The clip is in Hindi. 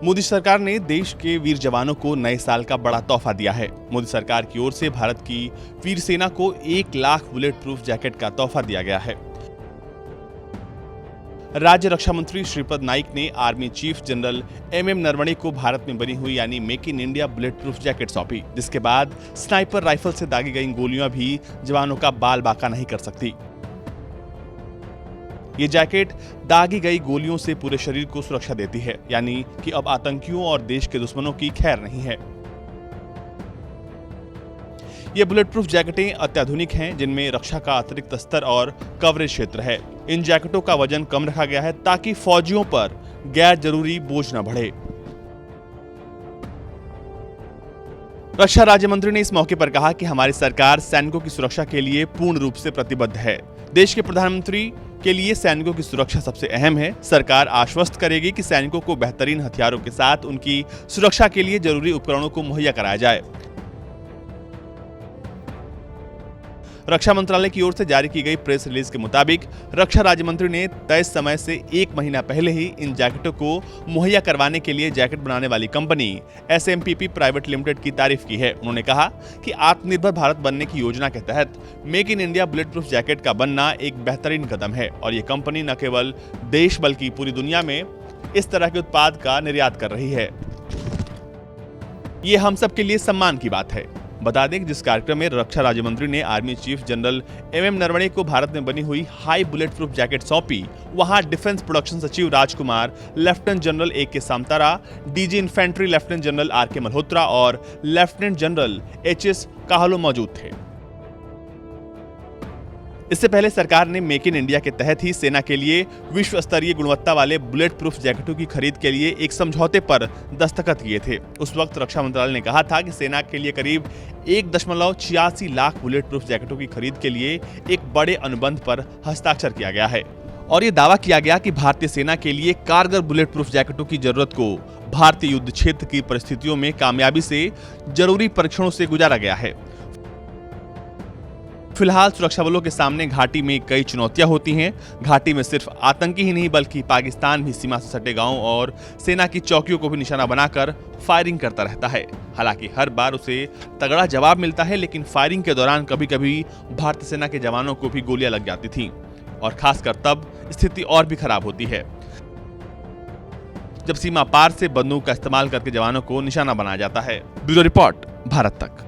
मोदी सरकार ने देश के वीर जवानों को नए साल का बड़ा तोहफा दिया है। मोदी सरकार की ओर से भारत की वीर सेना को 1 लाख बुलेट प्रूफ जैकेट का तोहफा दिया गया है। राज्य रक्षा मंत्री श्रीपद नाइक ने army chief general MM Naravane को भारत में बनी हुई यानी make in India bullet proof jacket सौंपी, जिसके बाद स्नाइपर राइफल से दागी गई गोलियां भी जवानों का बाल बांका नहीं कर सकती। ये जैकेट दागी गई गोलियों से पूरे शरीर को सुरक्षा देती है, यानी कि अब आतंकियों और देश के दुश्मनों की खैर नहीं है। ये बुलेट प्रूफ जैकेटें अत्याधुनिक हैं, जिनमें रक्षा का अतिरिक्त स्तर और कवरेज क्षेत्र है। इन जैकेटों का वजन कम रखा गया है ताकि फौजियों पर गैर जरूरी बोझ न बढ़े। रक्षा राज्य मंत्री ने इस मौके पर कहा कि हमारी सरकार सैनिकों की सुरक्षा के लिए पूर्ण रूप से प्रतिबद्ध है। देश के प्रधानमंत्री के लिए सैनिकों की सुरक्षा सबसे अहम है। सरकार आश्वस्त करेगी कि सैनिकों को बेहतरीन हथियारों के साथ उनकी सुरक्षा के लिए जरूरी उपकरणों को मुहैया कराया जाए। रक्षा मंत्रालय की ओर से जारी की गई प्रेस रिलीज के मुताबिक रक्षा राज्य मंत्री ने तय समय से 1 महीना पहले ही इन जैकेटों को मुहैया करवाने के लिए जैकेट बनाने वाली कंपनी SMPP प्राइवेट लिमिटेड की तारीफ की है। उन्होंने कहा कि आत्मनिर्भर भारत बनने की योजना के तहत make in India bullet proof jacket का बनना एक बेहतरीन कदम है और ये कंपनी न केवल देश बल्कि पूरी दुनिया में इस तरह के उत्पाद का निर्यात कर रही है। ये हम सब के लिए सम्मान की बात है। बता दें कि जिस कार्यक्रम में रक्षा राज्य मंत्री ने army chief general MM Naravane को भारत में बनी हुई हाई बुलेट प्रूफ जैकेट सौंपी, वहां डिफेंस प्रोडक्शन सचिव Rajkumar, lieutenant general AK Samtara, DG infantry lieutenant general RK Malhotra और लेफ्टिनेंट जनरल HS काहलो मौजूद थे। इससे पहले सरकार ने मेक इन इंडिया के तहत ही सेना के लिए विश्व स्तरीय गुणवत्ता वाले बुलेट प्रूफ जैकेटों की खरीद के लिए एक समझौते पर दस्तखत किए थे। उस वक्त रक्षा मंत्रालय ने कहा था कि सेना के लिए करीब 1.86 लाख बुलेट प्रूफ जैकेटों की खरीद के लिए एक बड़े अनुबंध पर हस्ताक्षर किया गया है और ये दावा किया गया कि भारतीय सेना के लिए कारगर बुलेट प्रूफ जैकेटों की जरूरत को भारतीय युद्ध क्षेत्र की परिस्थितियों में कामयाबी से जरूरी परीक्षणों से गुजारा गया है। फिलहाल सुरक्षा बलों के सामने घाटी में कई चुनौतियां होती हैं। घाटी में सिर्फ आतंकी ही नहीं बल्कि पाकिस्तान भी सीमा से सटे गांवों और सेना की चौकियों को भी निशाना बनाकर फायरिंग करता रहता है। हालांकि हर बार उसे तगड़ा जवाब मिलता है, लेकिन फायरिंग के दौरान कभी कभी भारतीय सेना के जवानों को भी गोलियां लग जाती थीं और खासकर तब स्थिति और भी खराब होती है जब सीमा पार से बंदूक का इस्तेमाल करके जवानों को निशाना बनाया जाता है। ब्यूरो रिपोर्ट, भारत तक।